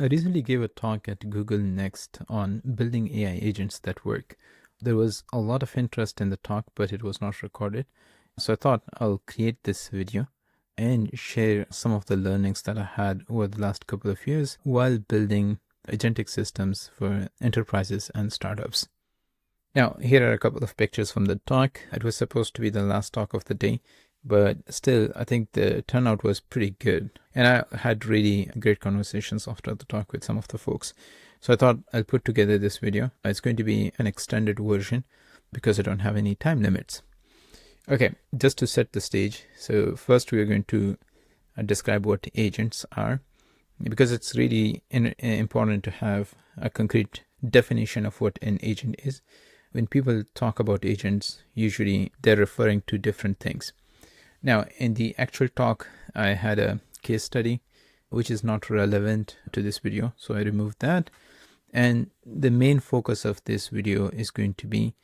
I recently gave a talk at Google Next on building AI agents that work. There was a lot of interest in the talk, but it was not recorded. So I thought I'll create this video and share some of the learnings that I had over the last couple of years while building agentic systems for enterprises and startups. Now, here are a couple of pictures from the talk. It was supposed to be the last talk of the day, but still, I think the turnout was pretty good. And I had really great conversations after the talk with some of the folks. So I thought I'll put together this video. It's going to be an extended version because I don't have any time limits. Okay, just to set the stage. So first we are going to describe what agents are, because it's really important to have a concrete definition of what an agent is. When people talk about agents, usually they're referring to different things. Now, in the actual talk, I had a case study, which is not relevant to this video, so I removed that. And the main focus of this video is going to be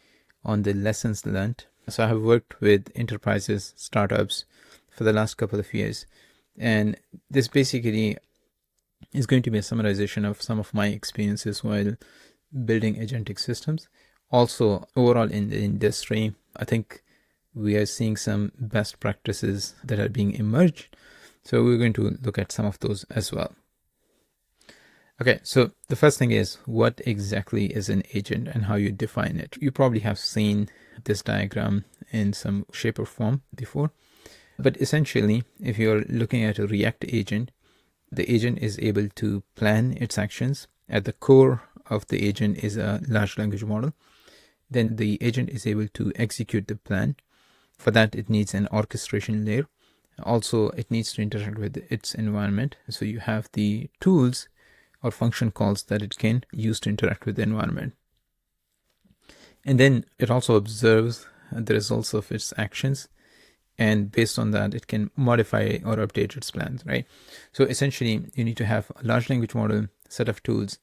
on the lessons learned. So I have worked with enterprises, startups for the last couple of years. And this basically is going to be a summarization of some of my experiences while building agentic systems. Also, overall in the industry, I think we are seeing some best practices that are being emerged. So we're going to look at some of those as well. Okay, so the first thing is, what exactly is an agent and how you define it? You probably have seen this diagram in some shape or form before. But essentially, if you're looking at a React agent, the agent is able to plan its actions. At the core of the agent is a large language model. Then the agent is able to execute the plan. For that, it needs an orchestration layer. Also, it needs to interact with its environment. So you have the tools or function calls that it can use to interact with the environment. And then it also observes the results of its actions. And based on that, it can modify or update its plans, right? So essentially, you need to have a large language model, set of tools,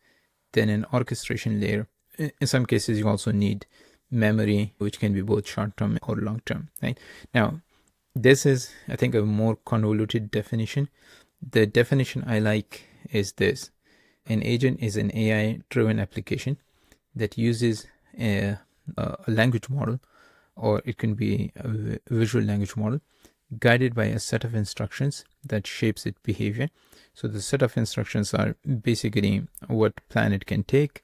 then an orchestration layer. In some cases, you also need memory, which can be both short-term or long-term, right? Now, this is, I think, a more convoluted definition. The definition I like is this. An agent is an AI-driven application that uses a language model, or it can be a visual language model, guided by a set of instructions that shapes its behavior. So the set of instructions are basically what plan it can take,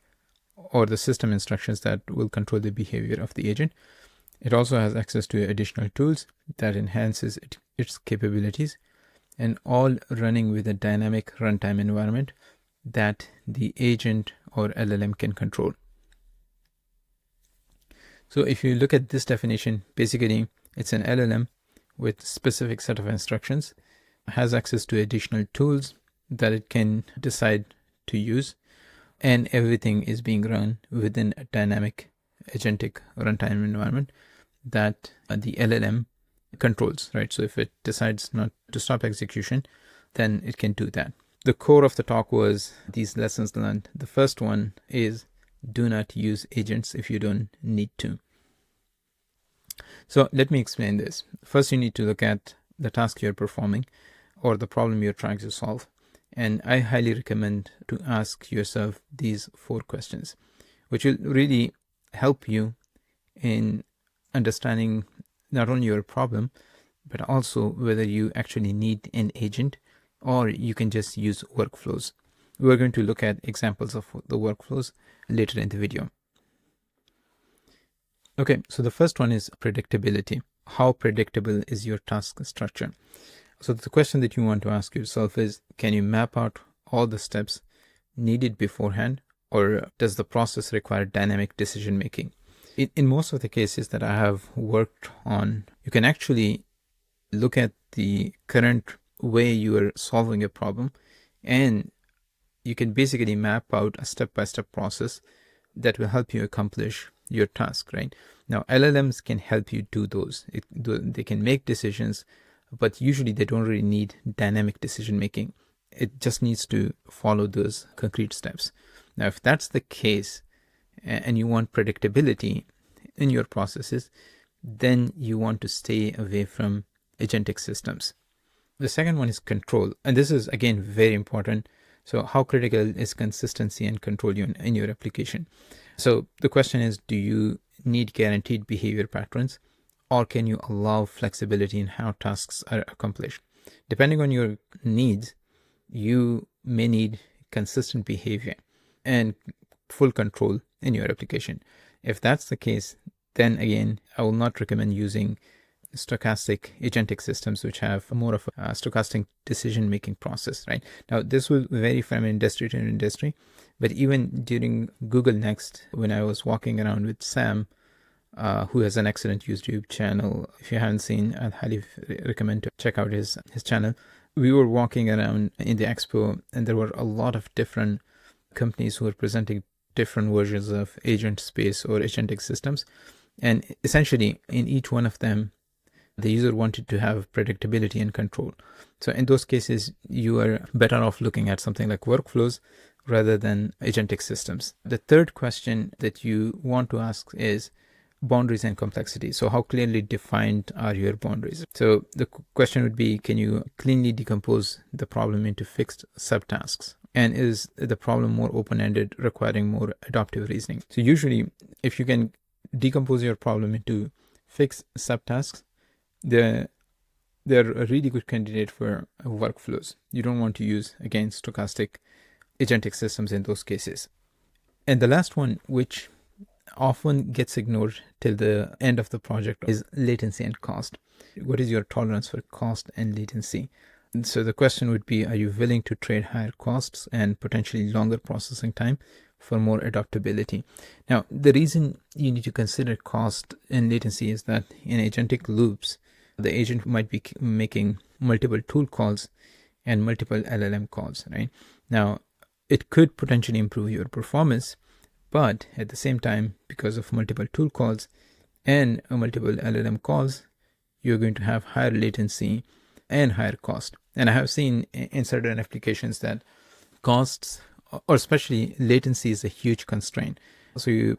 or the system instructions that will control the behavior of the agent. It also has access to additional tools that enhances its capabilities, and all running with a dynamic runtime environment that the agent or LLM can control. So if you look at this definition, basically it's an LLM with specific set of instructions, has access to additional tools that it can decide to use, and everything is being run within a dynamic agentic runtime environment that the LLM controls, right? So if it decides not to stop execution, then it can do that. The core of the talk was these lessons learned. The first one is, do not use agents if you don't need to. So let me explain this. First, you need to look at the task you're performing or the problem you're trying to solve. And I highly recommend to ask yourself these 4 questions, which will really help you in understanding not only your problem, but also whether you actually need an agent or you can just use workflows. We're going to look at examples of the workflows later in the video. Okay, so the first one is predictability. How predictable is your task structure? So the question that you want to ask yourself is, can you map out all the steps needed beforehand, or does the process require dynamic decision making? In most of the cases that I have worked on, you can actually look at the current way you are solving a problem, and you can basically map out a step-by-step process that will help you accomplish your task, right? Now, LLMs can help you do those. They can make decisions, but usually they don't really need dynamic decision making. It just needs to follow those concrete steps. Now, if that's the case and you want predictability in your processes, then you want to stay away from agentic systems. The second one is control. And this is, again, very important. So how critical is consistency and control in your application? So the question is, do you need guaranteed behavior patterns, or can you allow flexibility in how tasks are accomplished? Depending on your needs, you may need consistent behavior and full control in your application. If that's the case, then again, I will not recommend using stochastic agentic systems, which have more of a stochastic decision making process. Right now, this will vary from industry to industry, but even during Google Next, when I was walking around with Sam, who has an excellent YouTube channel, if you haven't seen, I'd highly recommend to check out his channel. We were walking around in the expo, and there were a lot of different companies who were presenting different versions of agent space or agentic systems, and essentially in each one of them, the user wanted to have predictability and control. So in those cases, you are better off looking at something like workflows rather than agentic systems. The third question that you want to ask is boundaries and complexity. So how clearly defined are your boundaries? So the question would be, can you cleanly decompose the problem into fixed subtasks? And is the problem more open-ended, requiring more adaptive reasoning? So usually, if you can decompose your problem into fixed subtasks, they're a really good candidate for workflows. You don't want to use, again, stochastic agentic systems in those cases. And the last one, which often gets ignored till the end of the project, is latency and cost. What is your tolerance for cost and latency? And so the question would be, are you willing to trade higher costs and potentially longer processing time for more adaptability? Now, the reason you need to consider cost and latency is that in agentic loops, the agent might be making multiple tool calls and multiple LLM calls, right? Now, it could potentially improve your performance, but at the same time, because of multiple tool calls and multiple LLM calls, you're going to have higher latency and higher cost. And I have seen in certain applications that costs, or especially latency, is a huge constraint. So you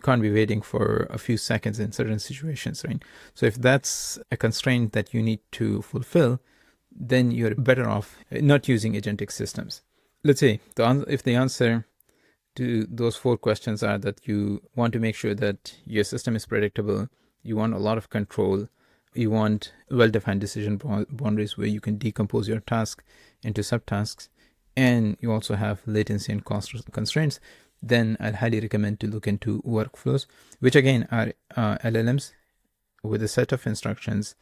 can't be waiting for a few seconds in certain situations, right? So if that's a constraint that you need to fulfill, then you're better off not using agentic systems. Let's say if the answer to those 4 questions are that you want to make sure that your system is predictable, you want a lot of control, you want well-defined decision boundaries where you can decompose your task into subtasks, and you also have latency and cost constraints, then I'd highly recommend to look into workflows, which again are LLMs with a set of instructions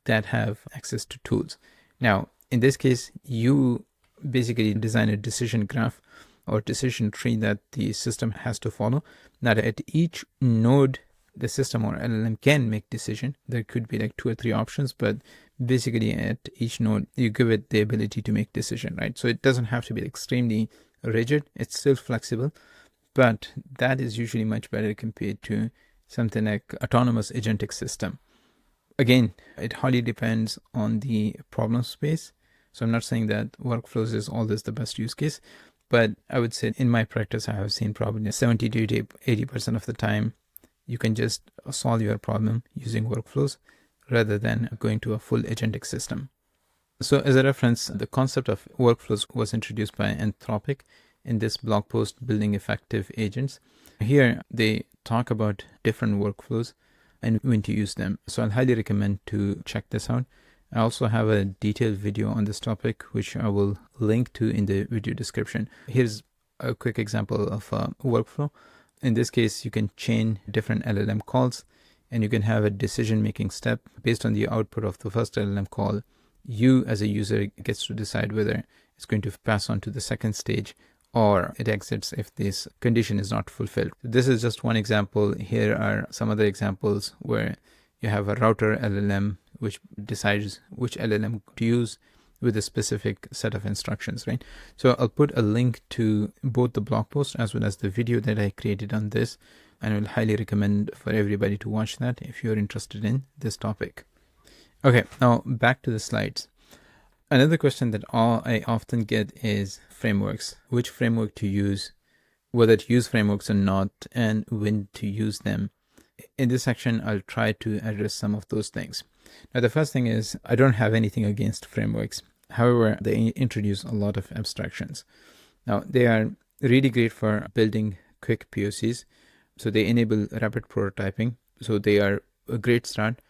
that have access to tools. Now, in this case, you basically design a decision graph or decision tree that the system has to follow. Now, at each node, the system or LLM can make decision. There could be like 2 or 3 options, but basically at each node, you give it the ability to make decision, right? So it doesn't have to be extremely rigid. It's still flexible, but that is usually much better compared to something like autonomous agentic system. Again, it highly depends on the problem space. So I'm not saying that workflows is always the best use case, but I would say in my practice, I have seen probably 70 to 80% of the time, you can just solve your problem using workflows rather than going to a full agentic system. So as a reference, the concept of workflows was introduced by Anthropic in this blog post, Building Effective Agents. Here, they talk about different workflows and when to use them. So I'll highly recommend to check this out. I also have a detailed video on this topic, which I will link to in the video description. Here's a quick example of a workflow. In this case, you can chain different LLM calls, and you can have a decision-making step based on the output of the first LLM call. You as a user gets to decide whether it's going to pass on to the second stage or it exits if this condition is not fulfilled. This is just one example. Here are some other examples where you have a router LLM which decides which LLM to use with a specific set of instructions, right? So I'll put a link to both the blog post as well as the video that I created on this, and I will highly recommend for everybody to watch that if you're interested in this topic. Okay, now back to the slides. Another question that I often get is frameworks. Which framework to use, whether to use frameworks or not, and when to use them. In this section, I'll try to address some of those things. Now, the first thing is I don't have anything against frameworks. However, they introduce a lot of abstractions. Now, they are really great for building quick POCs. So they enable rapid prototyping. So they are a great start,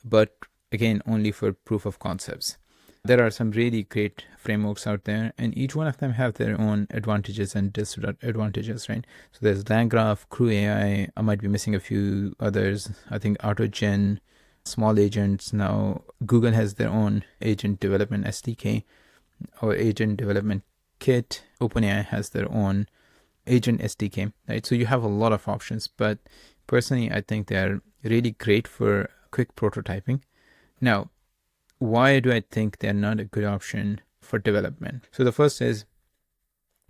but again, only for proof of concepts. There are some really great frameworks out there, and each one of them have their own advantages and disadvantages, right? So there's LangGraph, Crew AI. I might be missing a few others. I think AutoGen, small agents. Now, Google has their own agent development SDK or agent development kit. OpenAI has their own agent SDK, right? So you have a lot of options, but personally, I think they're really great for quick prototyping. Now, why do I think they're not a good option for development? So the first is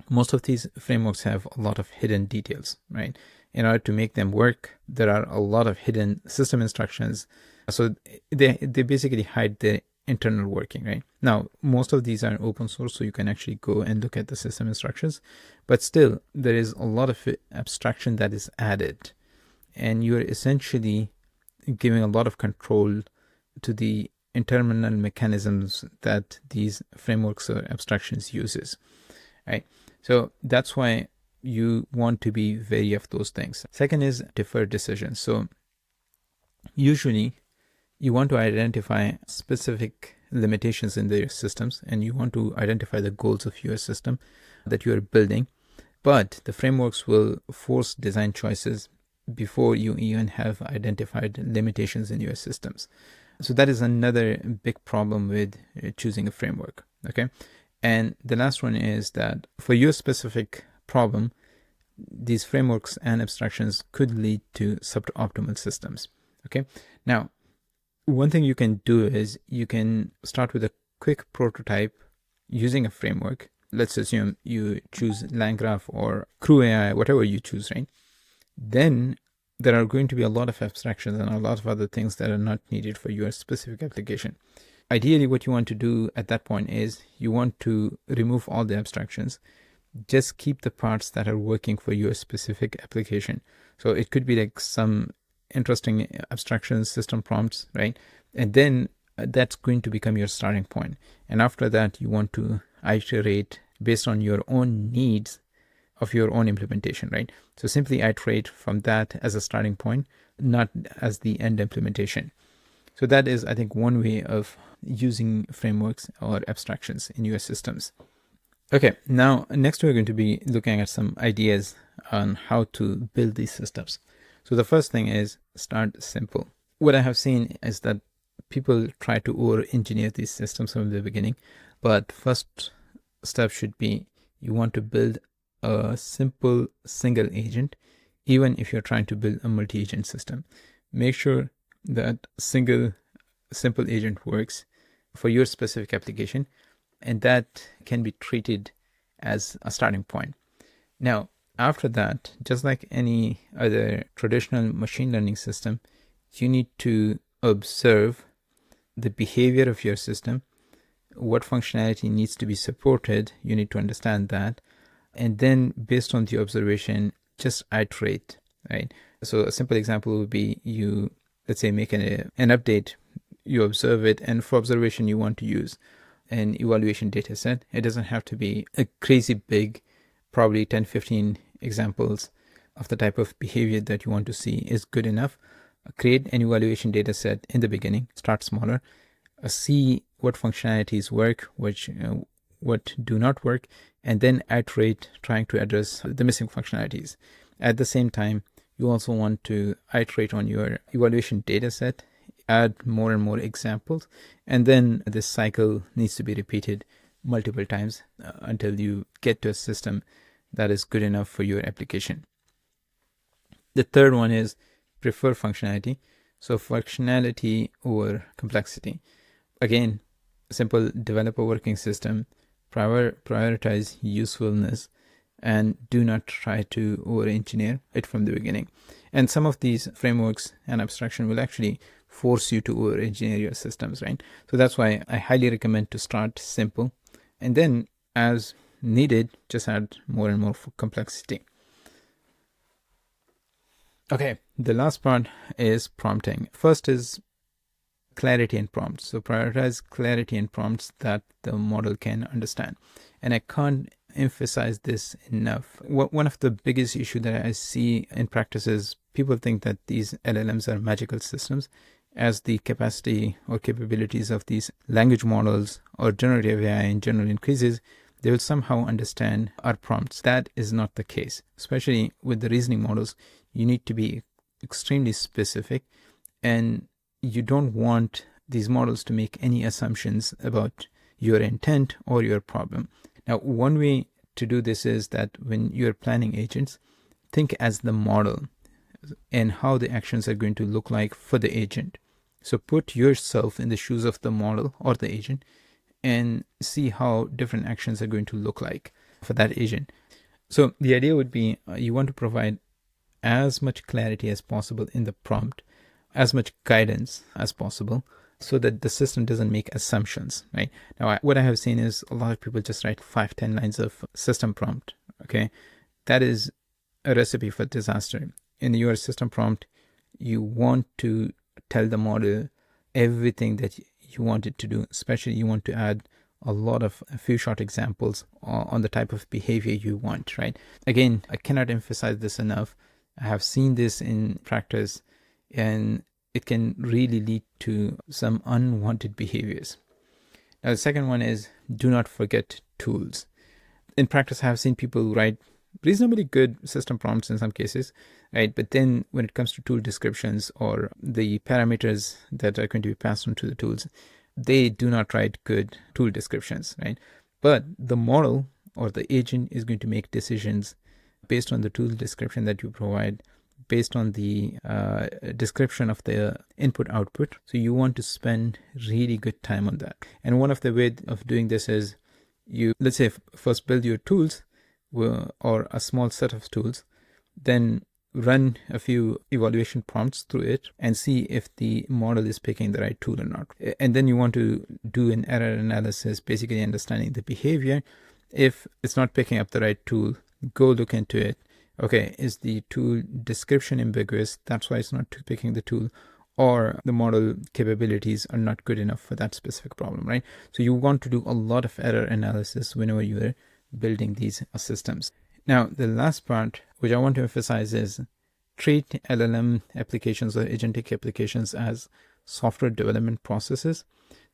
most of these frameworks have a lot of hidden details, right? In order to make them work, there are a lot of hidden system instructions. So they basically hide the internal working, right? Now, most of these are open source, so you can actually go and look at the system instructions, but still there is a lot of abstraction that is added, and you're essentially giving a lot of control to the internal mechanisms that these frameworks or abstractions uses, right? So that's why you want to be wary of those things. Second is deferred decisions. So usually you want to identify specific limitations in their systems, and you want to identify the goals of your system that you are building, but the frameworks will force design choices before you even have identified limitations in your systems. So that is another big problem with choosing a framework, okay? And the last one is that for your specific problem, these frameworks and abstractions could lead to suboptimal systems, okay? Now, one thing you can do is you can start with a quick prototype using a framework. Let's assume you choose LangGraph or Crew AI, whatever you choose, right? Then there are going to be a lot of abstractions and a lot of other things that are not needed for your specific application. Ideally, what you want to do at that point is you want to remove all the abstractions. Just keep the parts that are working for your specific application. So it could be like some interesting abstractions, system prompts, right? And then that's going to become your starting point. And after that, you want to iterate based on your own needs of your own implementation, right? So simply iterate from that as a starting point, not as the end implementation. So that is, I think, one way of using frameworks or abstractions in your systems. Okay, now next we're going to be looking at some ideas on how to build these systems. So the first thing is start simple. What I have seen is that people try to over-engineer these systems from the beginning, but first step should be you want to build a simple single agent, even if you're trying to build a multi-agent system. Make sure that single simple agent works for your specific application, and that can be treated as a starting point. Now, after that, just like any other traditional machine learning system, you need to observe the behavior of your system, what functionality needs to be supported. You need to understand that. And then based on the observation, just iterate, right? So a simple example would be you, let's say, make an update, you observe it, and for observation, you want to use an evaluation data set. It doesn't have to be a crazy big, probably 10, 15 examples of the type of behavior that you want to see is good enough. Create an evaluation data set in the beginning, start smaller, see what functionalities work, what do not work, and then iterate, trying to address the missing functionalities. At the same time, you also want to iterate on your evaluation data set, add more and more examples, and then this cycle needs to be repeated multiple times until you get to a system that is good enough for your application. The third one is prefer functionality. So functionality over complexity. Again, simple developer working system, prioritize usefulness, and do not try to over-engineer it from the beginning. And some of these frameworks and abstraction will actually force you to over-engineer your systems, right? So that's why I highly recommend to start simple, and then as needed, just add more and more complexity. Okay, the last part is prompting. First is clarity in prompts. So prioritize clarity in prompts that the model can understand. And I can't emphasize this enough. One of the biggest issue that I see in practice is people think that these LLMs are magical systems. As the capacity or capabilities of these language models or generative AI in general increases, they will somehow understand our prompts. That is not the case. Especially with the reasoning models, you need to be extremely specific, and you don't want these models to make any assumptions about your intent or your problem. Now, one way to do this is that when you're planning agents, think as the model and how the actions are going to look like for the agent. So put yourself in the shoes of the model or the agent and see how different actions are going to look like for that agent. So the idea would be you want to provide as much clarity as possible in the prompt, as much guidance as possible, so that the system doesn't make assumptions, right? Now, what I have seen is a lot of people just write 5-10 lines of system prompt, okay? That is a recipe for disaster. In your system prompt, you want to tell the model everything that you want it to do, especially you want to add a few short examples on the type of behavior you want, right? Again, I cannot emphasize this enough. I have seen this in practice, and it can really lead to some unwanted behaviors. Now, the second one is do not forget tools. In practice, I have seen people write reasonably good system prompts in some cases, right? But then when it comes to tool descriptions or the parameters that are going to be passed on to the tools, they do not write good tool descriptions, right? But the model or the agent is going to make decisions based on the tool description that you provide, based on the description of the input output. So you want to spend really good time on that. And one of the ways of doing this is you, let's say, first build your tools or a small set of tools, then run a few evaluation prompts through it and see if the model is picking the right tool or not. And then you want to do an error analysis, basically understanding the behavior. If it's not picking up the right tool, go look into it. Okay, is the tool description ambiguous? That's why it's not picking the tool, or the model capabilities are not good enough for that specific problem, right? So you want to do a lot of error analysis whenever you are building these systems. Now, the last part, which I want to emphasize, is treat LLM applications or agentic applications as software development processes.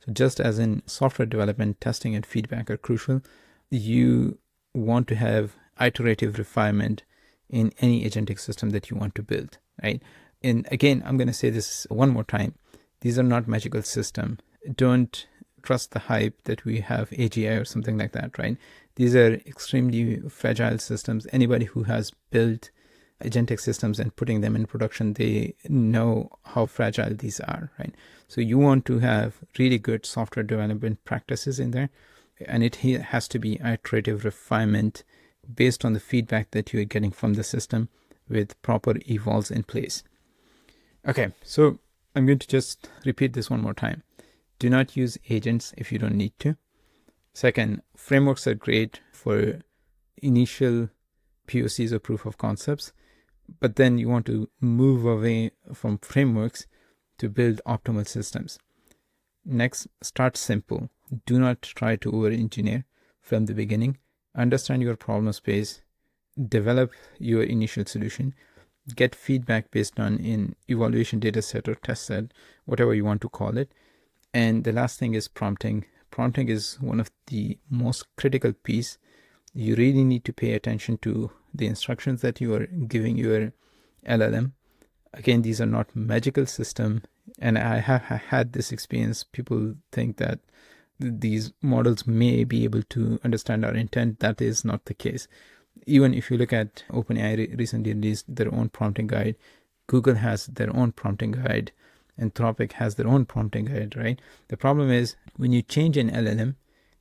So just as in software development, testing and feedback are crucial, you want to have iterative refinement in any agentic system that you want to build, right? And again, I'm going to say this one more time. These are not magical systems. Don't trust the hype that we have AGI or something like that, right? These are extremely fragile systems. Anybody who has built agentic systems and putting them in production, they know how fragile these are, right? So you want to have really good software development practices in there, and it has to be iterative refinement based on the feedback that you're getting from the system with proper evals in place. Okay, so I'm going to just repeat this one more time. Do not use agents if you don't need to. Second, frameworks are great for initial POCs or proof of concepts, but then you want to move away from frameworks to build optimal systems. Next, start simple. Do not try to over-engineer from the beginning. Understand your problem space, develop your initial solution, get feedback based on an evaluation data set or test set, whatever you want to call it. And the last thing is prompting. Prompting is one of the most critical piece. You really need to pay attention to the instructions that you are giving your LLM. Again, these are not magical system, and I have had this experience. People think that these models may be able to understand our intent. That is not the case. Even if you look at OpenAI recently released their own prompting guide, Google has their own prompting guide, Anthropic has their own prompting guide, right? The problem is when you change an LLM,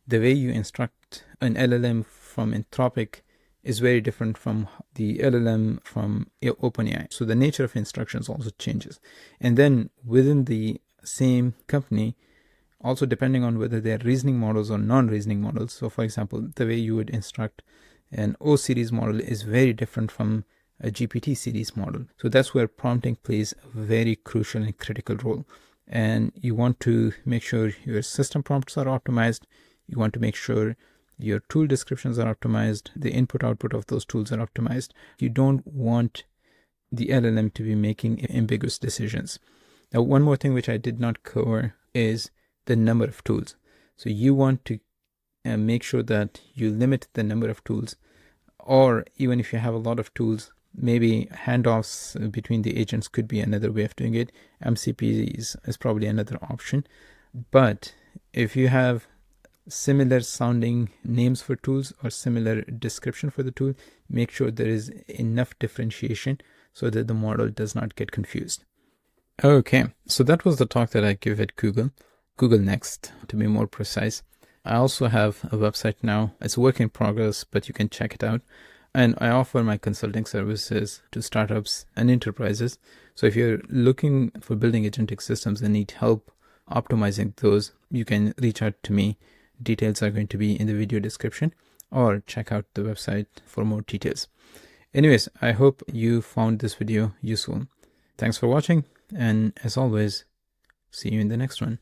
the way you instruct an LLM from Anthropic is very different from the LLM from OpenAI. So the nature of instructions also changes. And then within the same company, also depending on whether they're reasoning models or non-reasoning models. So for example, the way you would instruct an O series model is very different from a GPT series model. So that's where prompting plays a very crucial and critical role. and you want to make sure your system prompts are optimized. You want to make sure your tool descriptions are optimized, the input output of those tools are optimized. You don't want the LLM to be making ambiguous decisions. Now, one more thing which I did not cover is the number of tools. So you want to make sure that you limit the number of tools, or even if you have a lot of tools, maybe handoffs between the agents could be another way of doing it. MCP is probably another option. But if you have similar sounding names for tools or similar description for the tool, make sure there is enough differentiation so that the model does not get confused. Okay, so that was the talk that I give at Google Next, to be more precise. I also have a website now. It's a work in progress, but you can check it out. And I offer my consulting services to startups and enterprises. So if you're looking for building agentic systems and need help optimizing those, you can reach out to me. Details are going to be in the video description, or check out the website for more details. Anyways, I hope you found this video useful. Thanks for watching, and as always, see you in the next one.